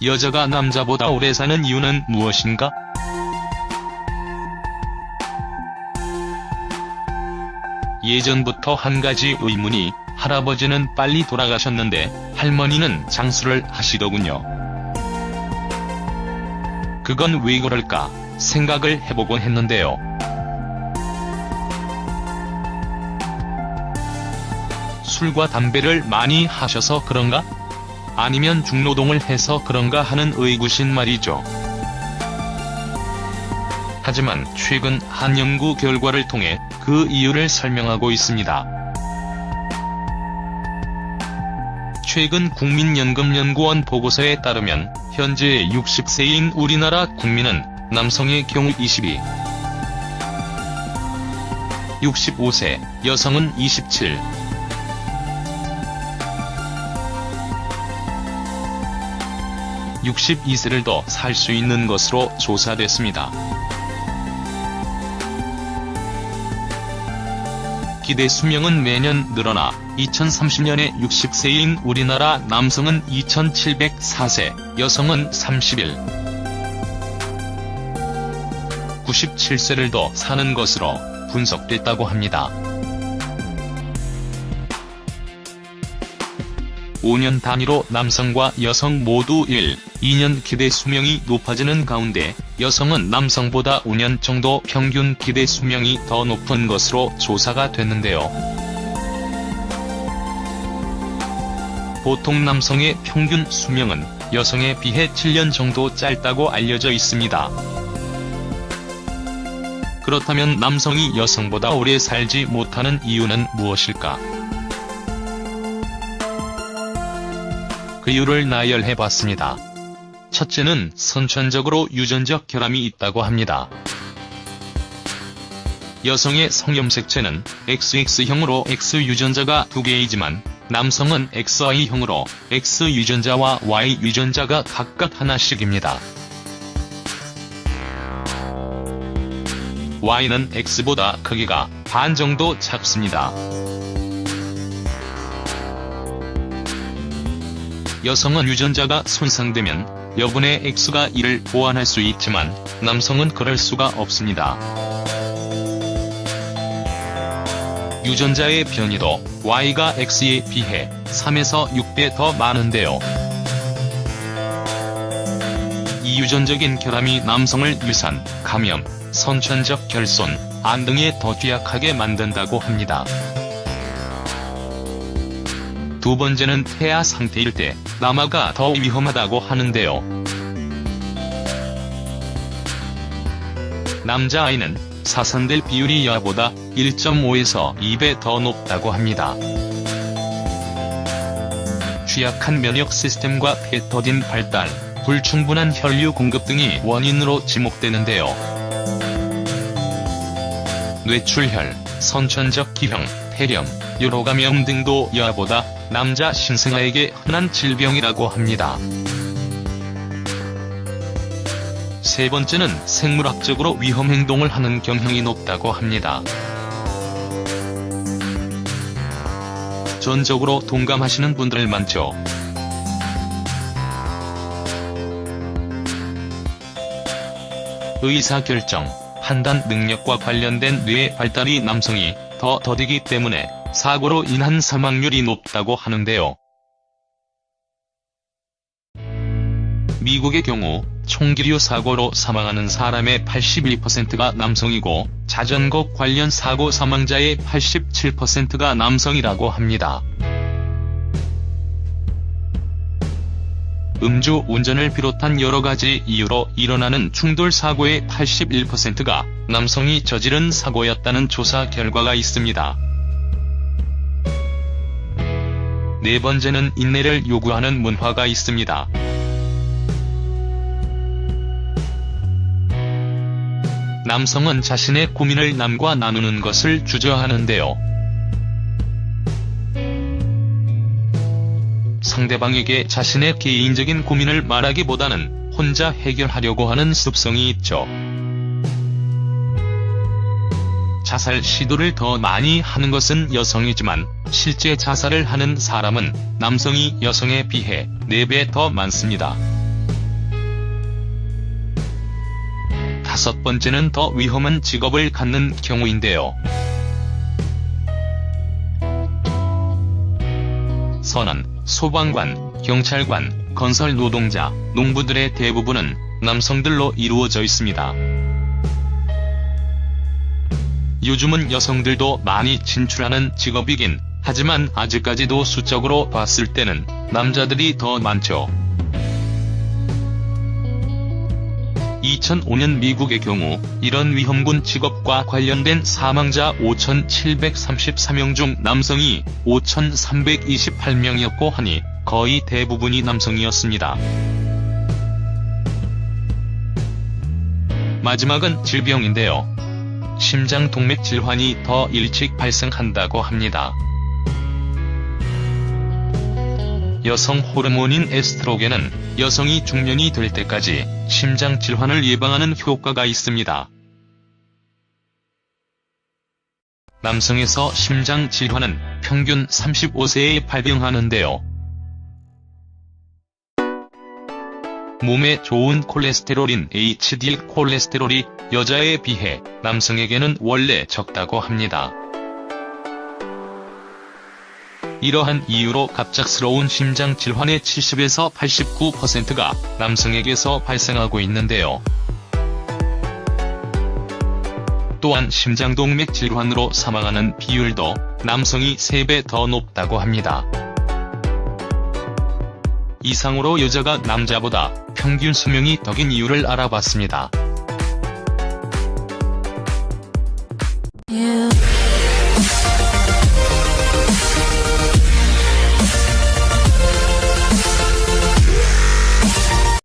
여자가 남자보다 오래 사는 이유는 무엇인가? 예전부터 한 가지 의문이, 할아버지는 빨리 돌아가셨는데 할머니는 장수를 하시더군요. 그건 왜 그럴까 생각을 해보곤 했는데요. 술과 담배를 많이 하셔서 그런가? 아니면 중노동을 해서 그런가 하는 의구심 말이죠. 하지만 최근 한 연구 결과를 통해 그 이유를 설명하고 있습니다. 최근 국민연금연구원 보고서에 따르면 현재 60세인 우리나라 국민은 남성의 경우 22, 65세, 여성은 27, 62세를 더 살 수 있는 것으로 조사됐습니다. 기대 수명은 매년 늘어나 2030년에 60세인 우리나라 남성은 2704세, 여성은 31, 97세를 더 사는 것으로 분석됐다고 합니다. 5년 단위로 남성과 여성 모두 1, 2년 기대 수명이 높아지는 가운데 여성은 남성보다 5년 정도 평균 기대 수명이 더 높은 것으로 조사가 됐는데요. 보통 남성의 평균 수명은 여성에 비해 7년 정도 짧다고 알려져 있습니다. 그렇다면 남성이 여성보다 오래 살지 못하는 이유는 무엇일까? 그 이유를 나열해봤습니다. 첫째는 선천적으로 유전적 결함이 있다고 합니다. 여성의 성염색체는 XX형으로 X 유전자가 2개이지만 남성은 XY형으로 X 유전자와 Y 유전자가 각각 하나씩입니다. Y는 X보다 크기가 반 정도 작습니다. 여성은 유전자가 손상되면 여분의 X가 이를 보완할 수 있지만 남성은 그럴 수가 없습니다. 유전자의 변이도 Y가 X에 비해 3에서 6배 더 많은데요. 이 유전적인 결함이 남성을 유산, 감염, 선천적 결손, 암 등에 더 취약하게 만든다고 합니다. 두 번째는 폐하 상태일 때 남아가 더 위험하다고 하는데요. 남자아이는 사산될 비율이 여아보다 1.5에서 2배 더 높다고 합니다. 취약한 면역 시스템과 폐터딘 발달, 불충분한 혈류 공급 등이 원인으로 지목되는데요. 뇌출혈, 선천적 기형, 폐렴, 요로감염 등도 여아보다 남자 신생아에게 흔한 질병이라고 합니다. 세 번째는 생물학적으로 위험 행동을 하는 경향이 높다고 합니다. 전적으로 동감하시는 분들 많죠. 의사결정, 판단 능력과 관련된 뇌의 발달이 남성이 더 더디기 때문에 사고로 인한 사망률이 높다고 하는데요. 미국의 경우 총기류 사고로 사망하는 사람의 81%가 남성이고 자전거 관련 사고 사망자의 87%가 남성이라고 합니다. 음주 운전을 비롯한 여러가지 이유로 일어나는 충돌 사고의 81%가 남성이 저지른 사고였다는 조사 결과가 있습니다. 네 번째는 인내를 요구하는 문화가 있습니다. 남성은 자신의 고민을 남과 나누는 것을 주저하는데요. 상대방에게 자신의 개인적인 고민을 말하기보다는 혼자 해결하려고 하는 습성이 있죠. 자살 시도를 더 많이 하는 것은 여성이지만 실제 자살을 하는 사람은 남성이 여성에 비해 4배 더 많습니다. 5번째는 더 위험한 직업을 갖는 경우인데요. 선원, 소방관, 경찰관, 건설 노동자, 농부들의 대부분은 남성들로 이루어져 있습니다. 요즘은 여성들도 많이 진출하는 직업이긴 하지만 아직까지도 수적으로 봤을 때는 남자들이 더 많죠. 2005년 미국의 경우 이런 위험군 직업과 관련된 사망자 5,734명 중 남성이 5,328명이었고 하니 거의 대부분이 남성이었습니다. 마지막은 질병인데요. 심장동맥 질환이 더 일찍 발생한다고 합니다. 여성 호르몬인 에스트로겐은 여성이 중년이 될 때까지 심장 질환을 예방하는 효과가 있습니다. 남성에서 심장 질환은 평균 35세에 발병하는데요. 몸에 좋은 콜레스테롤인 HDL 콜레스테롤이 여자에 비해 남성에게는 원래 적다고 합니다. 이러한 이유로 갑작스러운 심장 질환의 70에서 89%가 남성에게서 발생하고 있는데요. 또한 심장동맥 질환으로 사망하는 비율도 남성이 3배 더 높다고 합니다. 이상으로 여자가 남자보다 평균 수명이 더 긴 이유를 알아봤습니다.